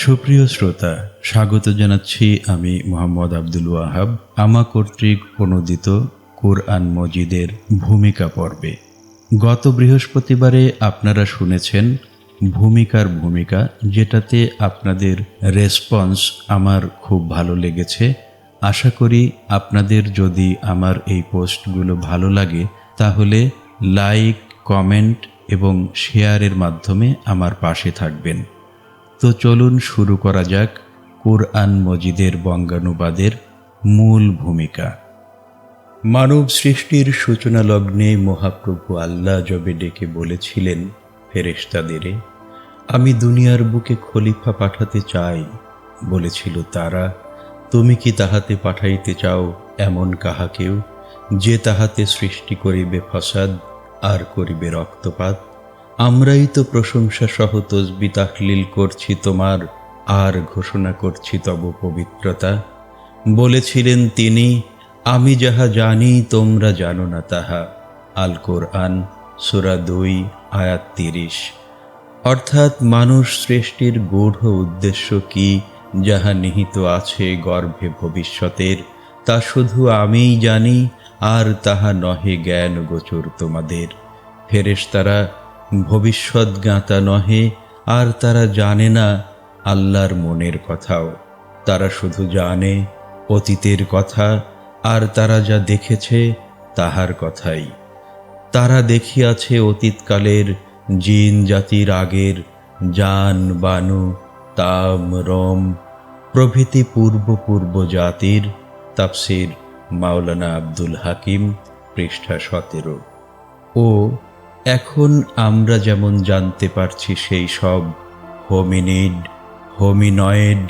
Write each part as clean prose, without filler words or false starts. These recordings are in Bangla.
সুপ্রিয় শ্রোতা, স্বাগত জানাচ্ছি আমি মোহাম্মদ আব্দুল ওয়াহাব আমা কর্তৃক অনুদিত কুরআন মজিদের ভূমিকা পর্বে। গত বৃহস্পতিবারে আপনারা শুনেছেন ভূমিকার ভূমিকা, যেটাতে আপনাদের রেসপন্স আমার খুব ভালো লেগেছে। আশা করি আপনাদের যদি আমার এই পোস্টগুলো ভালো লাগে তাহলে লাইক, কমেন্ট এবং শেয়ারের মাধ্যমে আমার পাশে থাকবেন। তো চলুন শুরু করা যাক কুরআন মজিদের বঙ্গানুবাদের মূল ভূমিকা। মানব সৃষ্টির সূচনা লগ্নে মহাপ্রভু আল্লাহ যবে ডেকে বলেছিলেন ফেরেশতাদেরে, আমি দুনিয়ার বুকে খলিফা পাঠাতে চাই, বলেছিল তারা, তুমি কি তাহাতে পাঠাইতে চাও এমন কাহাকেও, যে তাহাতে সৃষ্টি করিবে ফসাদ আর করিবে রক্তপাত? আমরাই তো প্রশংসা সহ তসবিহ তাহলিল করছি তোমার, আর ঘোষণা করছি তব পবিত্রতা। বলেছিলেন তিনি, আমি যাহা জানি তোমরা জানো না তাহা। আল কোরআন সূরা 2 আয়াত 30। অর্থাৎ মানুষ সৃষ্টির গূঢ় উদ্দেশ্য কি, যাহা নিহিত আছে গর্ভে ভবিষ্যতের, তা শুধু আমিই জানি, আর তাহা নহে জ্ঞান গোচর তোমাদের। ফেরেশতারা ভবিষ্যৎ জ্ঞাতা নহে, আর তারা জানে না আল্লাহর মনের কথাও। তারা শুধু জানে অতীতের কথা, আর তারা যা দেখেছে তাহার কথাই। তারা দেখিয়াছে অতীতকালের জিন জাতির আগের জান, বানু, তাম, রম প্রভৃতি পূর্ব জাতির। তাফসির মাওলানা আব্দুল হাকিম, পৃষ্ঠা 17। ও এখন আমরা যেমন জানতে পারছি সেই সব হোমিনিড, হোমিনয়েড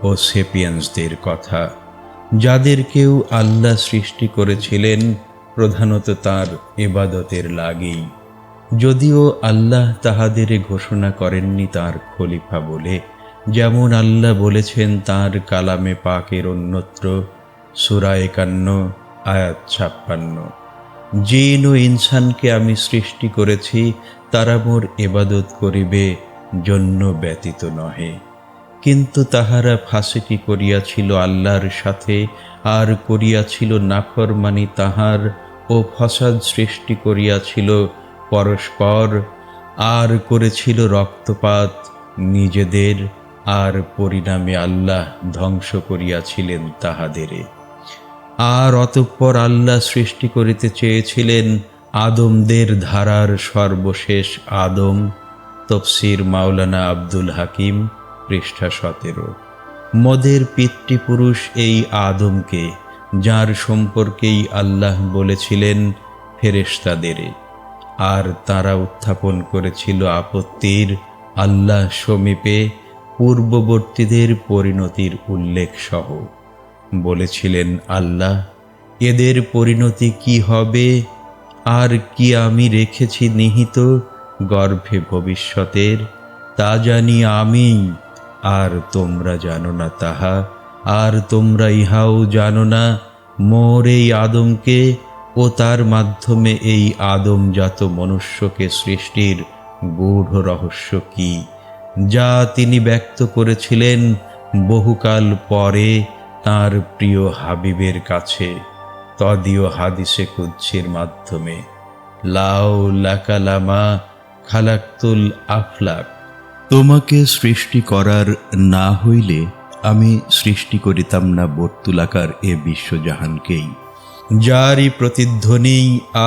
ও সেপিয়েন্সদের কথা, যাদেরকেও আল্লাহ সৃষ্টি করেছিলেন প্রধানত তাঁর ইবাদতের লাগেই। যদিও আল্লাহ তাহাদের ঘোষণা করেননি তাঁর খলিফা বলে, যেমন আল্লাহ বলেছেন তাঁর কালামে পাকের অন্যত্র সূরা 51 আয়াত 56, জিন ও ইনসানকে আমি সৃষ্টি করেছি তারা মোর ইবাদত করিবে জন্য ব্যতীত নহে। কিন্তু তাহারা ফাসিকি করিয়াছিল আল্লাহর সাথে, আর করিয়াছিল নাফরমানি তাহার, ও ফসাদ সৃষ্টি করিয়াছিল পরস্পর, আর করেছিল রক্তপাত নিজেদের, আর পরিণামে আল্লাহ ধ্বংস করিয়াছিলেন তাহাদেরে। আর অতঃপর আল্লাহ সৃষ্টি করিতে চেয়েছিলেন আদমদের ধারার সর্বশেষ আদম। তফসির মাওলানা আব্দুল হাকিম, পৃষ্ঠা 17। মদের পিতৃপুরুষ এই আদমকে, যার সম্পর্কেই আল্লাহ বলেছিলেন ফেরেশতাদেরে, আর তারা উত্থাপন করেছিল আপত্তির আল্লাহ সমীপে পূর্ববর্তীদের পরিণতির উল্লেখ সহ। বলেছিলেন আল্লাহ, এদের পরিণতি কি হবে, আর কি আমি রেখেছি নিহিত গর্ভে ভবিষ্যতের, তা জানি আমি, আর তোমরা জানো না তাহা। আর তোমরা ইহাও জানো না মোর এই আদমকে ও তার মাধ্যমে এই আদমজাত মনুষ্যকে সৃষ্টির গূঢ় রহস্য কি, যা তিনি ব্যক্ত করেছিলেন বহুকাল পরে তাঁর প্রিয় হাবিবের কাছে তদীয় হাদিসে কুদসির মাধ্যমে। লাউ লাকালামা খালাকতুল আফলাক, তোমাকে সৃষ্টি করার না হইলে আমি সৃষ্টি করিতাম না বর্তুলাকার এ বিশ্বজাহানকেই। যারই প্রতিধ্বনি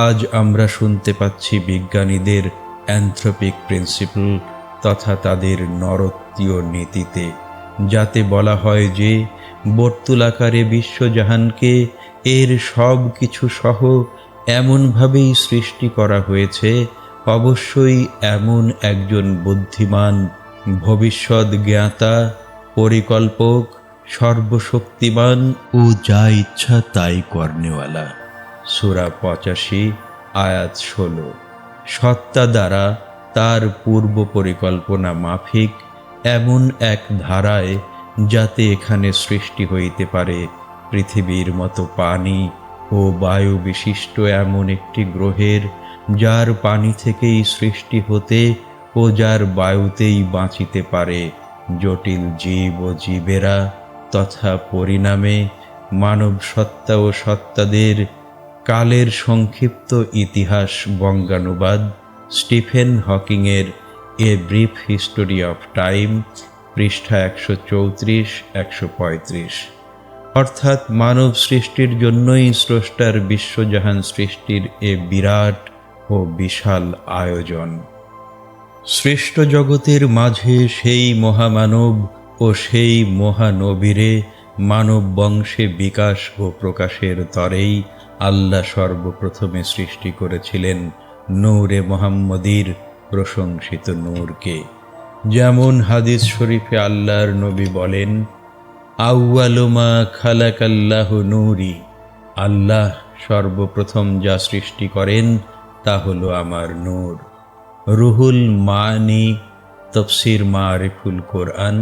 আজ আমরা শুনতে পাচ্ছি বিজ্ঞানীদের অ্যানথ্রোপিক প্রিন্সিপল তথা তাদের নরত্বীয় নীতিতে, যাতে বলা হয় যে বর্তুলাকারে বিশ্বজাহানকে এর সব কিছু সহ এমনভাবেই সৃষ্টি করা হয়েছে, অবশ্যই এমন একজন বুদ্ধিমান, ভবিষ্যৎ জ্ঞাতা, পরিকল্পক, সর্বশক্তিমান ও যা ইচ্ছা তাই করনেওয়ালা। সূরা 85 আয়াত 16। সত্তা দ্বারা তার পূর্ব পরিকল্পনা মাফিক এমন এক ধারায়, যাতে এখানে সৃষ্টি হইতে পারে পৃথিবীর মতো পানি ও বায়ু বিশিষ্ট এমন একটি গ্রহের, যার পানি থেকেই সৃষ্টি হতে ও যার বায়ুতেই বাঁচিতে পারে জটিল জীব ও জীবেরা তথা পরিণামে মানব সত্তা ও সত্তাদের কালের সংক্ষিপ্ত ইতিহাস বঙ্গানুবাদ স্টিফেন হকিংয়ের a brief history of time, পৃষ্ঠা 134-135। অর্থাৎ মানব সৃষ্টির জন্যই স্রষ্টার বিশ্বজাহান সৃষ্টির এ বিরাট ও বিশাল আয়োজন। সৃষ্ট জগতের মাঝে সেই মহামানব ও সেই মহানবীরে মানব বংশে বিকাশ ও প্রকাশের তরেই আল্লাহ সর্বপ্রথমে সৃষ্টি করেছিলেন নূরে মুহাম্মদীর প্রশংসিত নূরকে। যেমন হাদিস শরীফে আল্লাহর নবী বলেন, আউয়ালু মা খালাকাল্লাহু নূরি, আল্লাহ সর্বপ্রথম যা সৃষ্টি করেন তা হলো আমার নূর। রুহুল মানি, তফসির মারিফুল কোরআন,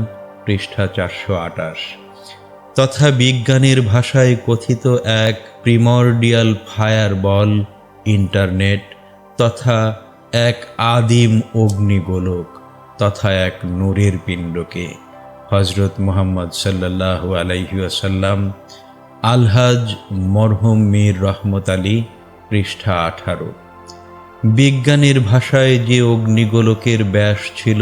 পৃষ্ঠা 428। তথা বিজ্ঞানের ভাষায় কথিত এক প্রিমর্ডিয়াল ফায়ার বল, ইন্টারনেট, তথা এক আদিম অগ্নিগোলক, তথা এক নূরের পিণ্ডকে হজরত মুহাম্মদ সাল্লাল্লাহু আলাইহি ওয়াসাল্লাম, আলহাজ মরহুম মীর রহমত আলী, পৃষ্ঠা 18। বিজ্ঞানের ভাষায় যে অগ্নিগোলকের ব্যাস ছিল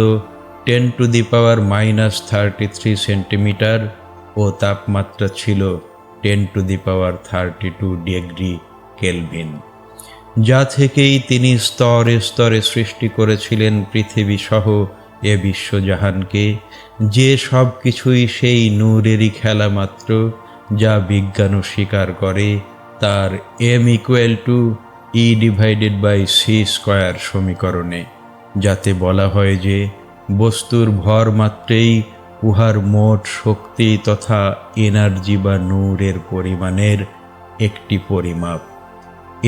10⁻³ সেন্টিমিটার ও তাপমাত্রা ছিল 10⁻32 ডিগ্রি কেলভিন, যা থেকেই তিনি স্তরে স্তরে সৃষ্টি করেছিলেন পৃথিবী সহ এ বিশ্বজাহানকে, যে সব কিছুই সেই নূরেরই খেলা মাত্র, যা বিজ্ঞানও স্বীকার করে তার m=E/c² সমীকরণে, যাতে বলা হয় যে বস্তুর ভর মাত্রেই উহার মোট শক্তি তথা এনার্জি বা নূরের পরিমাণের একটি পরিমাপ।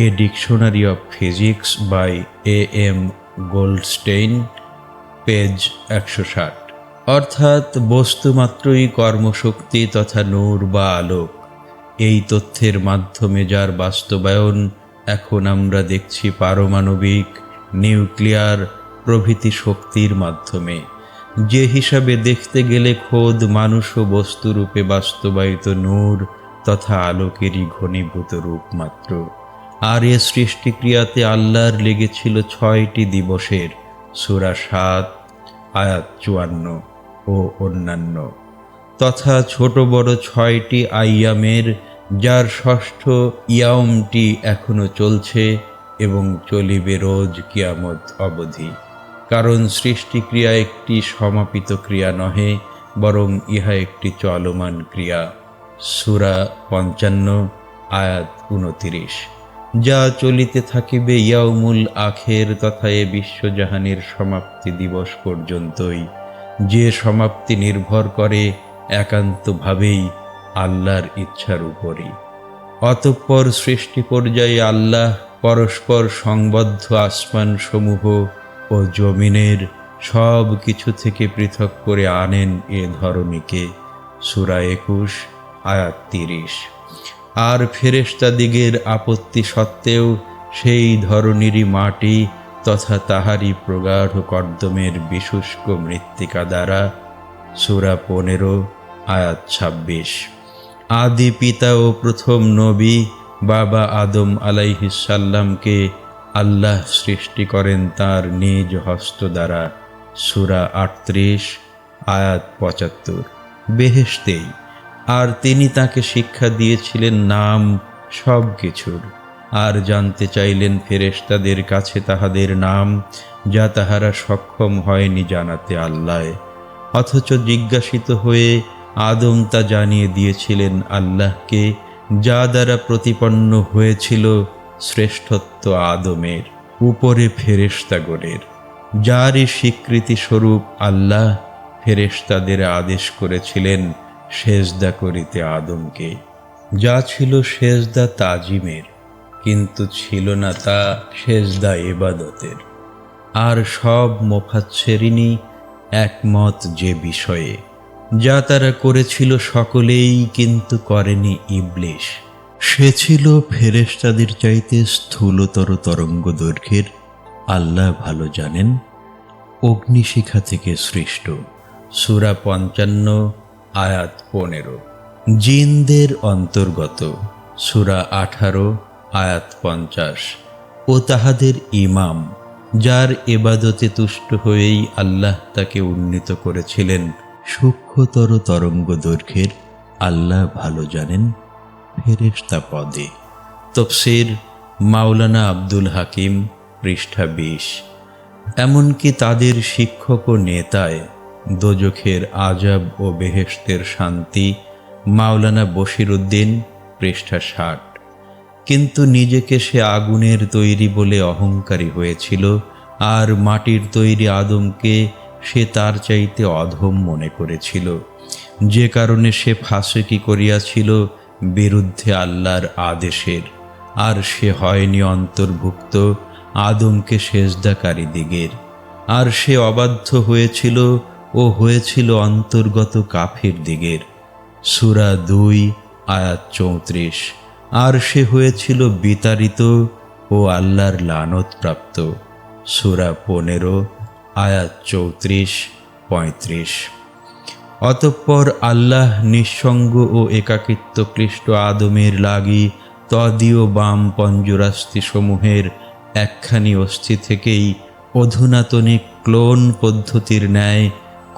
A dictionary of physics by A.M. Goldstein, page 160। অর্থাৎ বস্তুমাত্রই কর্মশক্তি তথা নূর বা আলোক। এই তথ্যের মাধ্যমে যার বাস্তবায়ন এখন আমরা দেখছি পারমাণবিক, নিউক্লিয়ার প্রভৃতি শক্তির মাধ্যমে, যে হিসাবে দেখতে গেলে খোদ মানুষ ও বস্তুরূপে বাস্তবায়িত নূর তথা আলোকেরই ঘনীভূত রূপ মাত্র। আর এ সৃষ্টিক্রিয়াতে আল্লাহর লেগেছিল 6টি দিবসের, সূরা 7 আয়াত 54 ও অন্যান্য, তথা ছোট বড় 6টি আইয়ামের, যার ষষ্ঠ ইয়ামটি এখনো চলছে এবং চলিবে রোজ কিয়ামত অবধি। কারণ সৃষ্টিক্রিয়া একটি সমাপিত ক্রিয়া নহে, বরং ইহা একটি চলমান ক্রিয়া, সূরা 55 আয়াত 29, যা চলিতে থাকিবে ইয়াউমুল আখের তথা এ বিশ্বজাহানের সমাপ্তি দিবস পর্যন্তই, যে সমাপ্তি নির্ভর করে একান্তভাবেই আল্লাহর ইচ্ছার উপরই। অতঃপর সৃষ্টি পর্যায়ে আল্লাহ পরস্পর সংবদ্ধ আসমান সমূহ ও জমিনের সব কিছু থেকে পৃথক করে আনেন এ ধরণীকে, সূরা 21 আয়াত 30। আর ফেরেশতাদিগের আপত্তি সত্ত্বেও সেই ধরনীরই মাটি তথা তাহারই প্রগাঢ় কর্দমের বিশুষ্ক মৃত্তিকা দ্বারা, সূরা 15 আয়াত 26। আদি পিতা ও প্রথম নবী বাবা আদম আলাইহিস সালামকে আল্লাহ সৃষ্টি করেন তার নিজ হস্ত দ্বারা, সূরা 38 আয়াত 75, বেহেশতেই। আর তিনি তাকে শিক্ষা দিয়েছিলেন নাম সব কিছুর। আর জানতে চাইলেন ফেরেশতাদের কাছে তাহাদের নাম, যা তাহারা সক্ষম হয়নি জানাতে আল্লাহ। অথচ জিজ্ঞাসিত হয়ে আদম তা জানিয়ে দিয়েছিলেন আল্লাহকে, যা দ্বারা প্রতিপন্ন হয়েছিল শ্রেষ্ঠত্ব আদমের উপরে ফেরেশতাগণের, যারই স্বীকৃতি স্বরূপ আল্লাহ ফেরেশতাদের আদেশ করেছিলেন সেজদা করিতে আদমকে, যা ছিল সেজদা তাজিমের, কিন্তু ছিল না তা সেজদা ইবাদতের। আর সব মুফাসসিরিনই একমত যে বিষয়ে, যা তারা করেছিল সকলেই, কিন্তু করেনি ইবলিশ। সে ছিল ফেরেশতাদের চাইতে স্থূলতর তরঙ্গ দৈর্ঘ্যের, আল্লাহ ভালো জানেন, অগ্নিশিখা থেকে সৃষ্ট, সূরা 55 আয়াত 15। জিনদের অন্তর্গত সূরা 18 আয়াত 50। ও তাহাদের ইমাম, যার এবাদতে তুষ্ট হয়েই আল্লাহ তাকে উন্নীত করেছিলেন সূক্ষ্মতর তরঙ্গ দৈর্ঘ্যের, আল্লাহ ভালো জানেন, ফেরেশতা পদে। তফসির মাওলানা আব্দুল হাকিম, পৃষ্ঠা 20। এমনকি তাদের শিক্ষক ও নেতায় দোজখের আজাব ও বেহেশতের শান্তি, মাওলানা বশিরউদ্দিন, পৃষ্ঠা 60। কিন্তু নিজেকে সে আগুনের তৈরি বলে অহংকারী হয়েছিল, আর মাটির তৈরি আদমকে সে তার চাইতে অধম মনে করেছিল, যে কারণে সে ফাসেকি করিয়াছিল বিরুদ্ধে আল্লাহর আদেশের, আর সে হয়নি অন্তর্ভুক্ত আদমকে সেজদাকারী দিগের, আর সে অবাধ্য হয়েছিল ও হয়েছিল অন্তর্গত কাফির দিগের। সূরা 2 আয়াত 34। আর সে হয়েছিল বিতাড়িত ও আল্লাহর লানত-প্রাপ্ত। সূরা 15 আয়াত 34-35। অতঃপর আল্লাহ নিঃসঙ্গ ও একাকিত্বক্লিষ্ট আদমের লাগি তদীয় বাম পঞ্জরাস্থিসমূহের একখানি অস্থি থেকেই অধুনাতনিক ক্লোন পদ্ধতির ন্যায়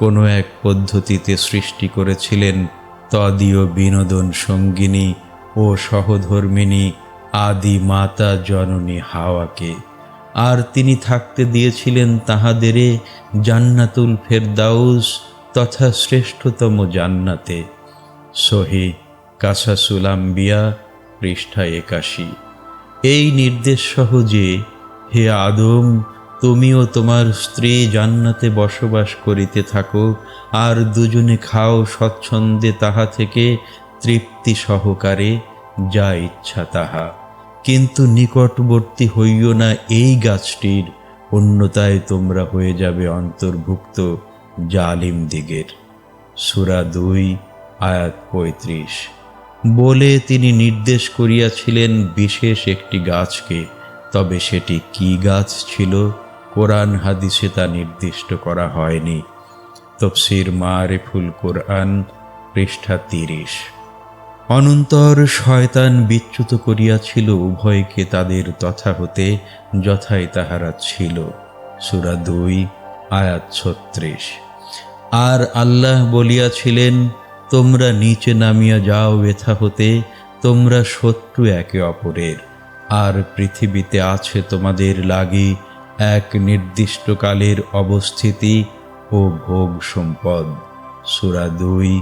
কোনো এক পদ্ধতিতে সৃষ্টি করেছিলেন তদীয় বিনোদন সঙ্গিনী ও সহধর্মিণী আদি মাতা জননী হাওয়াকে, আর তিনি থাকতে দিয়েছিলেন তাহাদেরে জান্নাতুল ফেরদাউস তথা শ্রেষ্ঠতম জান্নাতে। সহি কাসাসুল আম্বিয়া, পৃষ্ঠা 81। এই নির্দেশ সহ যে, হে আদম, তুমিও তোমার স্ত্রী জান্নাতে বসবাস করিতে থাকো, আর দুজনে খাও স্বচ্ছন্দে তাহা থেকে তৃপ্তি সহকারে, যা ইচ্ছা তাহা, কিন্তু নিকটবর্তী হইও না এই গাছটির, অন্যতায় তোমরা হয়ে যাবে অন্তর্ভুক্ত জালিম দিগের। সূরা 2 আয়াত 35। বলে তিনি নির্দেশ করিয়াছিলেন বিশেষ একটি গাছকে, তবে সেটি কি গাছ ছিল কোরআন হাদিসে তা নির্দিষ্ট করা হয়নি। তফসির মারিফুল কোরআন, পৃষ্ঠা 30। অনন্তর শয়তান বিচ্যুত করিয়াছিল উভয়কে তাদের তথা হতে, যথাই তাহারা ছিল। সূরা 2 আয়াত 36। আর আল্লাহ বলিয়াছিলেন, তোমরা নিচে নামিয়া যাও এথা হতে, তোমরা শত্রু একে অপরের, আর পৃথিবীতে আছে তোমাদের লাগি এক নির্দিষ্টকালের অবস্থিতি ও ভোগ সম্পদ। সূরা 2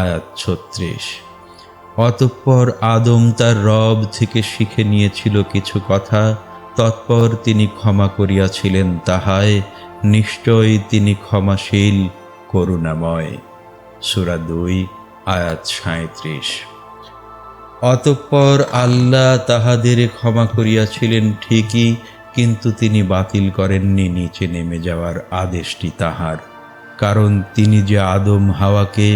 আয়াত 36। অতঃপর আদম তার রব থেকে শিখে নিয়েছিল কিছু কথা, তৎপর তিনি ক্ষমা করিয়াছিলেন তাহায়, নিশ্চয় তিনি ক্ষমাশীল করুণাময়। সূরা 2 আয়াত 37। অতঃপর আল্লাহ তাহাদের ক্ষমা করিয়াছিলেন ঠিকই, কিন্তু তিনি বাতিল করেননি নিচে নেমে যাওয়ার আদেশটি তাহার, কারণ তিনি যে আদম হাওয়াকে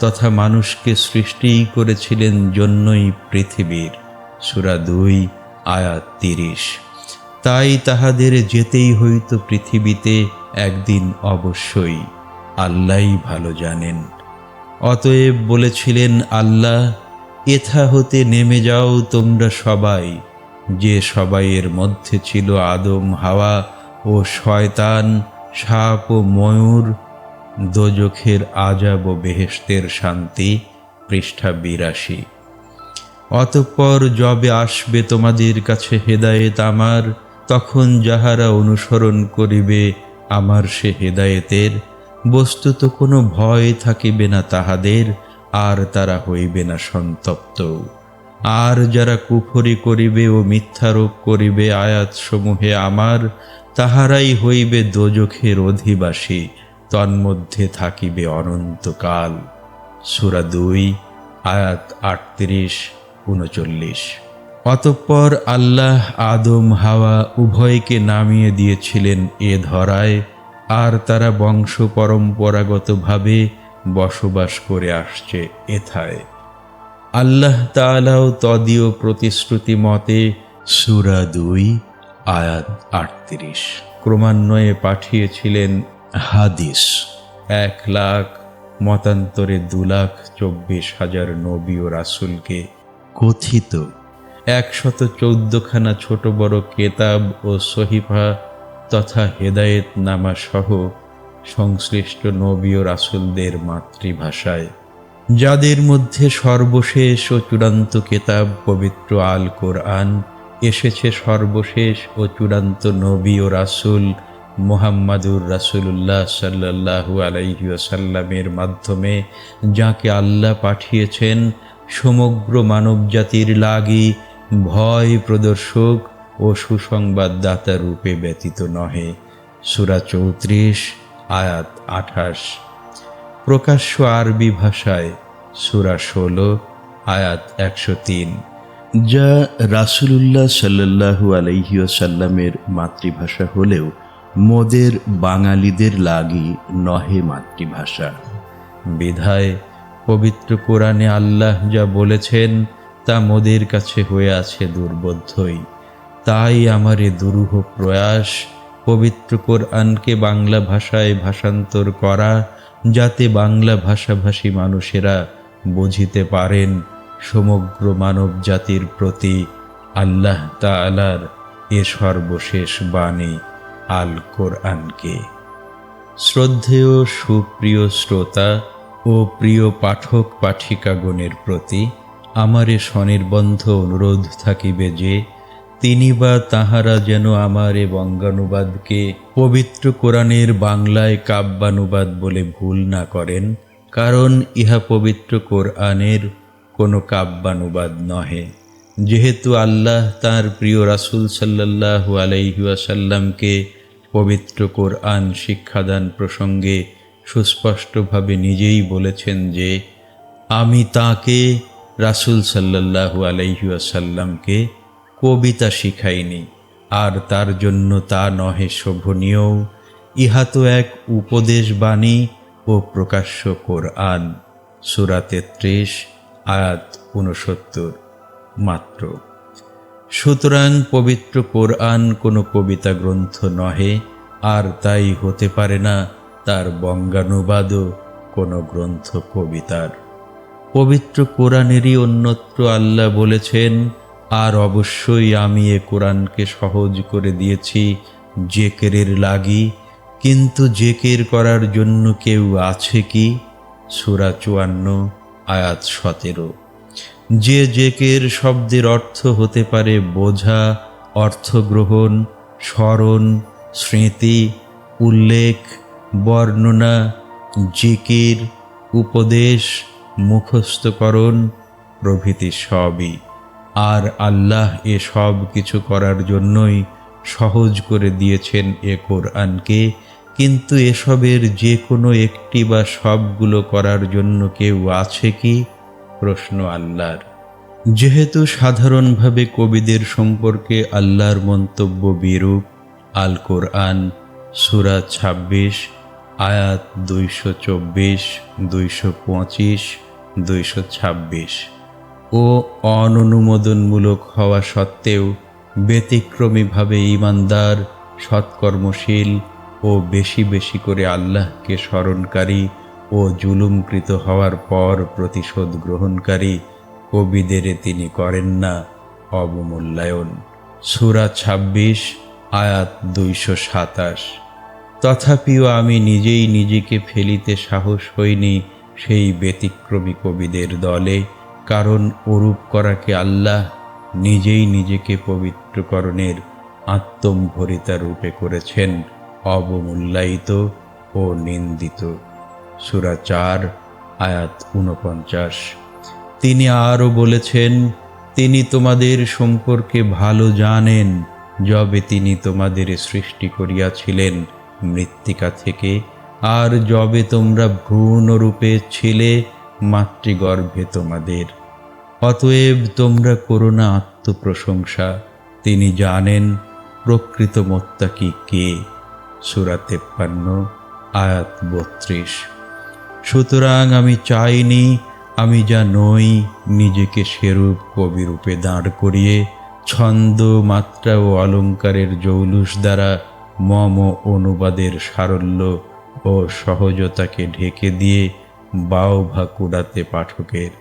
তথা মানুষকে সৃষ্টিই করেছিলেন জন্যই পৃথিবীর। সূরা 2 আয়াত 30। তাই তাহাদের যেতেই হইত পৃথিবীতে একদিন অবশ্যই, আল্লাহই ভালো জানেন। অতএব বলেছিলেন আল্লাহ, এথা হতে নেমে যাও তোমরা সবাই, যে সবাইয়ের মধ্যে ছিল আদম হাওয়া ও শয়তান, সাপ ও ময়ূর। দোজখের আজাব ও বেহেশতের শান্তি, পৃষ্ঠা 82। অতঃপর যবে আসবে তোমাদের কাছে হেদায়েত আমার, তখন যাহারা অনুসরণ করিবে আমার সে হেদায়েতের, বস্তুত কোনো ভয় থাকিবে না তাহাদের, আর তারা হইবে না সন্তপ্ত। আর যারা কুফরি করিবে ও মিথ্যারোপ করিবে আয়াতসমূহে আমার, তাহারাই হইবে দোজখের অধিবাসী, তন্মধ্যে থাকিবে অনন্তকাল। সূরা 2 আয়াত 38-39। অতঃপর আল্লাহ আদম হাওয়া উভয়কে নামিয়ে দিয়েছিলেন এ ধরায়, আর তারা বংশ পরম্পরাগতভাবে বসবাস করে আসছে এথায়। আল্লাহ তাআলাও তদীয় প্রতিশ্রুতি মতে সূরা 2 আয়াত 38 ক্রমান্বয়ে পাঠিয়েছিলেন হাদিস, 1,00,000, মতান্তরে 2,24,000 নবী ও রাসূলকে কথিত 114খানা ছোট বড় কেতাব ও সহিফা তথা হেদায়েত নামা সহ সংশ্লিষ্ট নবী ও রাসূলদের মাতৃভাষায়, যাদের মধ্যে সর্বশেষ ও চূড়ান্ত কেতাব পবিত্র আল কোরআন এসেছে সর্বশেষ ও চূড়ান্ত নবী ও রাসূল মুহাম্মাদুর রাসূলুল্লাহ সাল্লাল্লাহু আলাইহি ওয়াসাল্লামের মাধ্যমে, যাকে আল্লাহ পাঠিয়েছেন সমগ্র মানবজাতির লাগি ভয় প্রদর্শক ও সুসংবাদদাতা রূপে ব্যতীত নহে। সূরা 34 আয়াত 28। প্রকাশ্য আরবি ভাষায় সূরা 16 আয়াত 103, যা রাসূলুল্লাহ সাল্লাল্লাহু আলাইহি ওয়াসাল্লামের মাতৃভাষা হলেও মোদের বাঙালিদের লাগি নহে মাতৃভাষা। বিধায় পবিত্র কোরআনে আল্লাহ যা বলেছেন তা মোদের কাছে হয়ে আছে দুর্বোধ্যই। তাই আমার এ দুরূহ প্রয়াস পবিত্র কোরআনকে বাংলা ভাষায় ভাষান্তর করা, যাতে বাংলা ভাষাভাষী মানুষেরা বুঝিতে পারেন সমগ্র মানব জাতির প্রতি আল্লাহ তাআলার এ সর্বশেষ বাণী আল কোরআনকে। শ্রদ্ধেয় সুপ্রিয় শ্রোতা ও প্রিয় পাঠক পাঠিকাগণের প্রতি আমার এ স্বনির্বন্ধ অনুরোধ থাকিবে যে তিনি বা তাহারা যেন আমার এ বঙ্গানুবাদকে পবিত্র কোরআনের বাংলায় কাব্যানুবাদ বলে ভুল না করেন, কারণ ইহা পবিত্র কোরআনের কোনো কাব্যানুবাদ নহে। যেহেতু আল্লাহ তাঁর প্রিয় রাসূল সাল্লাল্লাহু আলাইহি ওয়াসাল্লামকে পবিত্র কোরআন শিক্ষাদান প্রসঙ্গে সুস্পষ্টভাবে নিজেই বলেছেন যে আমি তাঁকে রাসূল সাল্লাল্লাহু আলাইহি ওয়াসাল্লামকে কবিতা শিখাইনি, আর তার জন্য তা নহে শোভনীয়। ইহা তো এক উপদেশ বাণী ও প্রকাশ্য কোরআন। সূরা 33 আয়াত 69 মাত্র। সুতরাং পবিত্র কোরআন কোনো কবিতা গ্রন্থ নহে, আর তাই হতে পারে না তার বঙ্গানুবাদও কোনো গ্রন্থ কবিতার। পবিত্র কোরআনেরই অন্যত্র আল্লাহ বলেছেন, আর অবশ্যই আমি এ কোরআনকে সহজ করে দিয়েছি জেকেরের লাগি, কিন্তু জেকের করার জন্য কেউ আছে কি? সূরা 54 আয়াত 17। যে জেকের শব্দের অর্থ হতে পারে বোঝা, অর্থগ্রহণ, স্মরণ, স্মৃতি, উল্লেখ, বর্ণনা, জিকির, উপদেশ, মুখস্থকরণ প্রভৃতি সবই। আর আল্লাহ এ সব কিছু করার জন্যই সহজ করে দিয়েছেন এ কোরআনকে, কিন্তু এসবের যে কোনো একটি বা সবগুলো করার জন্য কেউ আছে কি? প্রশ্ন আল্লাহর। যেহেতু সাধারণভাবে কবিদের সম্পর্কে আল্লাহর মন্তব্য বিরূপ, আল কোরআন সূরা 26 আয়াত 224, 225, 226 ও অননুমোদনমূলক হওয়া সত্ত্বেও ব্যতিক্রমীভাবে ঈমানদার, সৎকর্মশীল ও বেশি বেশি করে আল্লাহকে স্মরণকারী ও জুলুমকৃত হওয়ার পর প্রতিশোধ গ্রহণকারী কবিদের তিনি করেন না অবমূল্যায়ন। সূরা 26 আয়াত 227। তথাপিও আমি নিজেই নিজেকে ফেলিতে সাহস হইনি সেই ব্যতিক্রমী কবিদের দলে, কারণ ওরূপ করাকে আল্লাহ নিজেই নিজেকে পবিত্রকরণের আত্মম্ভরিতা রূপে করেছেন অবমূল্যায়িত ও নিন্দিত। সূরা 4 আয়াত 49। তিনি আরও বলেছেন, তিনি তোমাদের সম্পর্কে ভালো জানেন, যবে তিনি তোমাদের সৃষ্টি করিয়াছিলেন মৃত্তিকা থেকে, আর যবে তোমরা ভ্রূণরূপে ছিলে মাতৃগর্ভে তোমাদের। অতএব তোমরা করো না আত্মপ্রশংসা, তিনি জানেন প্রকৃত মোত্তাকি কে। সূরা 53 আয়াত 32। সুতরাং আমি চাইনি আমি যা নই নিজেকে সেরূপ কবিরূপে দাঁড় করিয়ে ছন্দ, মাত্রা ও অলঙ্কারের জৌলুস দ্বারা মম অনুবাদের সারল্য ও ও সহজতাকে ঢেকে দিয়ে বাউভা কুড়াতে পাঠকের।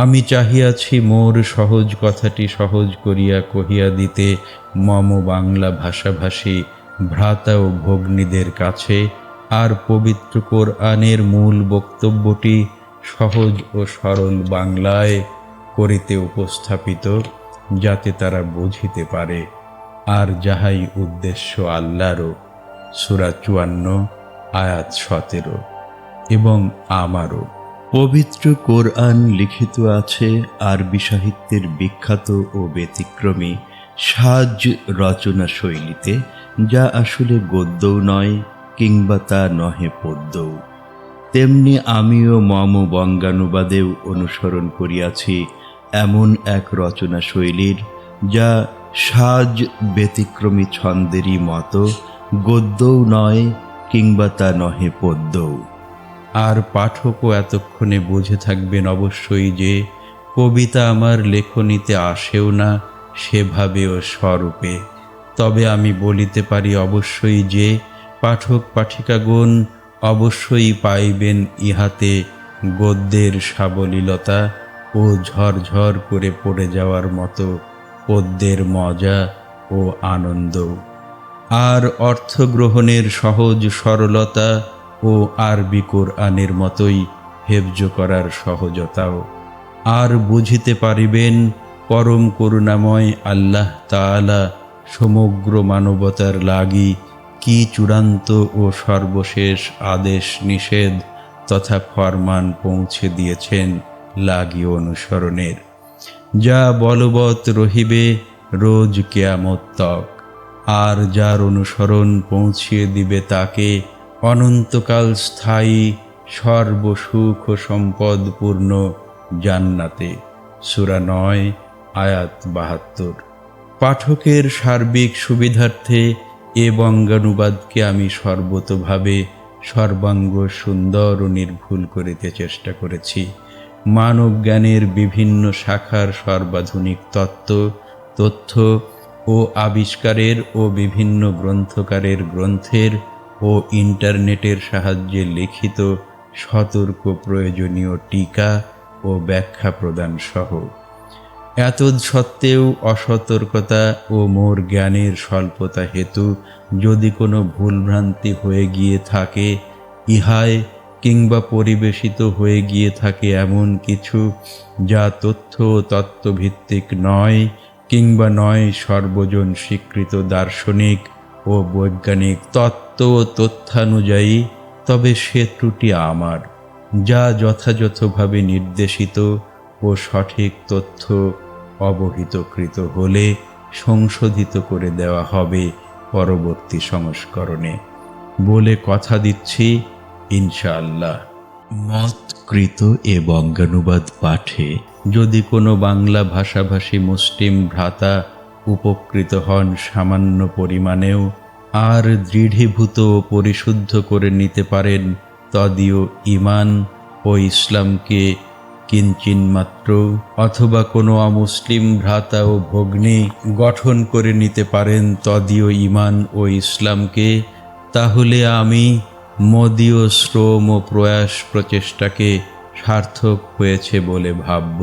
আমি চাহিয়াছি মোর সহজ কথাটি সহজ করিয়া কহিয়া দিতে মম বাংলা ভাষাভাষী ভ্রাতা ও ভগ্নীদের কাছে, আর পবিত্র কোরআনের মূল বক্তব্যটি সহজ ও সরল বাংলায় করিতে উপস্থাপিত, যাতে তারা বুঝিতে পারে। আর যাহাই উদ্দেশ্য আল্লাহরও। সূরা 54 আয়াত 17। এবং আমারও। পবিত্র কোরআন লিখিত আছে আরবি সাহিত্যের বিখ্যাত ও ব্যতিক্রমী সাজ রচনা শৈলীতে, যা আসলে গদ্যও নয় কিংবা তা নহে পদ্যও। তেমনি আমিও মম বঙ্গানুবাদেও অনুসরণ করিয়াছি এমন এক রচনা শৈলীর, যা সাজ ব্যতিক্রমী ছন্দেরই মতো, গদ্যও নয় কিংবা তা নহে পদ্যও। আর পাঠকও এতক্ষণে বুঝে থাকবেন অবশ্যই যে কবিতা আমার লেখনীতে আসেও না সেভাবে ও স্বরূপে। তবে আমি বলিতে পারি অবশ্যই যে পাঠক পাঠিকাগণ অবশ্যই পাইবেন ইহাতে গদ্যের সাবলীলতা ও ঝরঝর করে পড়ে যাওয়ার মতো পদ্যের মজা ও আনন্দ, আর অর্থ গ্রহণের সহজ সরলতা ও আরবি কোরআনের মতোই হেফজ করার সহজতাও। আর বুঝিতে পারিবেন পরম করুণাময় আল্লাহ তাআলা সমগ্র মানবতার লাগি কি চূড়ান্ত ও সর্বশেষ আদেশ নিষেধ তথা ফরমান পৌঁছে দিয়েছেন লাগি অনুসরণের, যা বলবৎ রহিবে রোজ কিয়ামত তক, আর যার অনুসরণ পৌঁছিয়ে দিবে তাকে অনন্তকাল স্থায়ী সর্বসুখ ও সম্পদপূর্ণ জান্নাতে। সূরা 9 আয়াত 72। পাঠকের সার্বিক সুবিধার্থে এ বঙ্গানুবাদকে আমি সর্বতোভাবে সর্বাঙ্গ সুন্দর ও নির্ভুল করিতে চেষ্টা করেছি। মানব জ্ঞানের বিভিন্ন শাখার সর্বাধুনিক তথ্য ও আবিষ্কারের ও বিভিন্ন গ্রন্থকারের গ্রন্থের ও ইন্টারনেটের সাহায্যে লিখিত সতর্ক প্রয়োজনীয় টিকা ও ব্যাখ্যা প্রদান সহ। এতৎসত্ত্বেও অসতর্কতা ও মোর জ্ঞানের স্বল্পতা হেতু যদি কোনো ভুলভ্রান্তি হয়ে গিয়ে থাকে ইহায়, কিংবা পরিবেশিত হয়ে গিয়ে থাকে এমন কিছু যা তথ্য ও তত্ত্বভিত্তিক নয়, কিংবা নয় সর্বজন স্বীকৃত দার্শনিক ও বৈজ্ঞানিক তত্ত্ব ও তথ্যানুযায়ী, তবে সে ত্রুটি আমার, যা যথাযথভাবে নির্দেশিত ও সঠিক তথ্য অবহিতকৃত হলে সংশোধিত করে দেওয়া হবে পরবর্তী সংস্করণে বলে কথা দিচ্ছি ইনশাআল্লাহ। মতকৃত এ বঙ্গানুবাদ পাঠে যদি কোনো বাংলা ভাষাভাষী মুসলিম ভ্রাতা উপকৃত হন সামান্য পরিমাণেও, আর দৃঢ়ীভূত ও পরিশুদ্ধ করে নিতে পারেন তদীয় ঈমান ও ইসলামকে কিঞ্চিন্মাত্র, অথবা কোনো অমুসলিম ভ্রাতা ও ভগ্নী গঠন করে নিতে পারেন তদীয় ঈমান ও ইসলামকে, তাহলে আমি মদীয় শ্রম ও প্রয়াস প্রচেষ্টাকে সার্থক হয়েছে বলে ভাবব,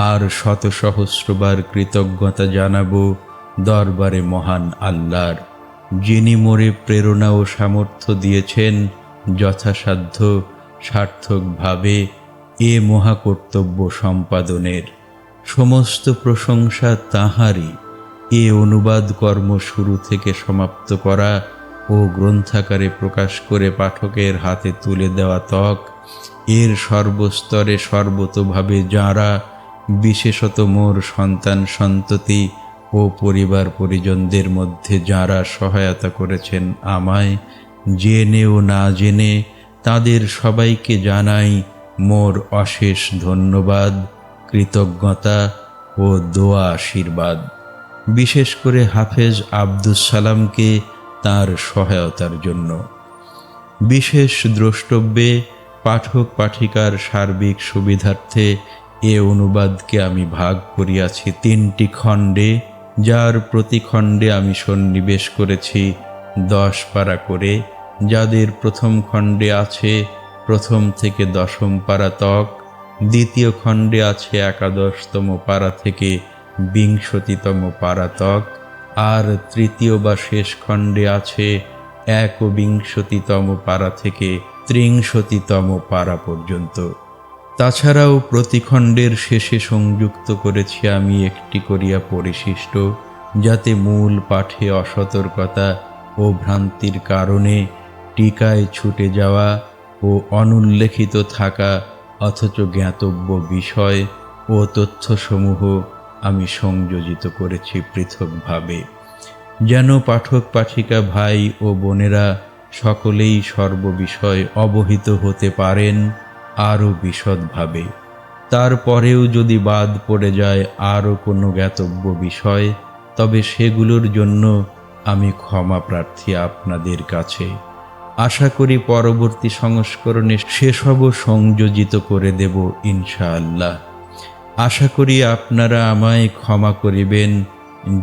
আর শত সহস্রবার কৃতজ্ঞতা জানাব দরবারে মহান আল্লাহর, যিনি মোরে প্রেরণা ও সামর্থ্য দিয়েছেন যথাসাধ্য সার্থকভাবে এ মহাকর্তব্য সম্পাদনের। সমস্ত প্রশংসা তাঁহারই। এ অনুবাদ কর্ম শুরু থেকে সমাপ্ত করা ও গ্রন্থাকারে প্রকাশ করে পাঠকের হাতে তুলে দেওয়া তক, এর সর্বস্তরে সর্বতোভাবে যাঁরা, বিশেষত মোর সন্তান সন্ততি ও পরিবার পরিজনদের মধ্যে যাঁরা সহায়তা করেছেন আমায়, জেনে ও না জেনে, তাদের সবাইকে জানাই মোর অশেষ ধন্যবাদ, কৃতজ্ঞতা ও দোয়া আশীর্বাদ। বিশেষ করে হাফেজ আব্দুস সালামকে তাঁর সহায়তার জন্য। বিশেষ দ্রষ্টব্যে পাঠক পাঠিকার সার্বিক সুবিধার্থে এ অনুবাদকে আমি ভাগ করিয়াছি 3টি খণ্ডে, যার প্রতি খণ্ডে আমি সন্নিবেশ করেছি 10 পারা করে যাদের প্রথম খণ্ডে আছে প্রথম থেকে দশম পারা তক, দ্বিতীয় খণ্ডে আছে একাদশতম পারা থেকে বিংশতিতম পারা তক, আর তৃতীয় বা শেষ খণ্ডে আছে একবিংশতিতম পারা থেকে ত্রিংশতিতম পারা পর্যন্ত। তাছাড়াও প্রতি খণ্ডের শেষে সংযুক্ত করেছি আমি একটি করিয়া পরিশিষ্ট, যাতে মূল পাঠে অসতর্কতা ও ভ্রান্তির কারণে টিকায় ছুটে যাওয়া ও অনুল্লেখিত থাকা অথচ জ্ঞাতব্য বিষয় ও তথ্যসমূহ আমি সংযোজিত করেছি পৃথকভাবে, যেন পাঠক পাঠিকা ভাই ও বোনেরা সকলেই সর্ববিষয় অবহিত হতে পারেন আরও বিশদভাবে। তারপরেও যদি বাদ পড়ে যায় আরও কোনো জ্ঞাতব্য বিষয়, তবে সেগুলোর জন্য আমি ক্ষমা প্রার্থী আপনাদের কাছে। আশা করি পরবর্তী সংস্করণে সেসবও সংযোজিত করে দেব ইনশাআল্লাহ। আশা করি আপনারা আমায় ক্ষমা করিবেন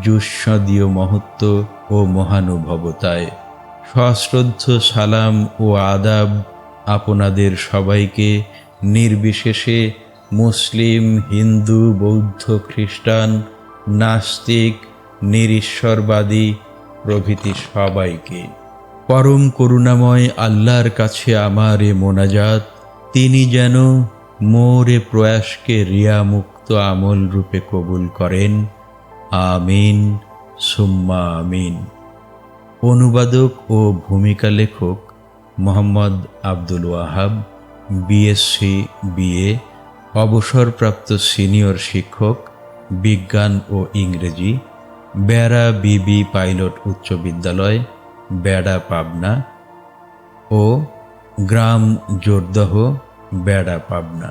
যুষ্মদীয় মহত্ব ও মহানুভবতায়। সশ্রদ্ধ সালাম ও আদাব আপনাদের সবাইকে, নির্বিশেষে মুসলিম, হিন্দু, বৌদ্ধ, খ্রিস্টান, নাস্তিক, নিরীশ্বরবাদী প্রভৃতি সবাইকে। পরম করুণাময় আল্লাহর কাছে আমার এ মোনাজাত, তিনি যেন মোর এ প্রয়াসকে রিয়ামুক্ত আমল রূপে কবুল করেন। আমিন সুম্মা আমিন। অনুবাদক ও ভূমিকা লেখক মোহাম্মদ আব্দুল ওয়াহাব, বিএসসি বিএ, অবসরপ্রাপ্ত সিনিয়র শিক্ষক, বিজ্ঞান ও ইংরেজি, বেড়া বিবি পাইলট উচ্চ বিদ্যালয়, বেড়া, পাবনা ও গ্রাম জোরদহ, বেড়া, পাবনা।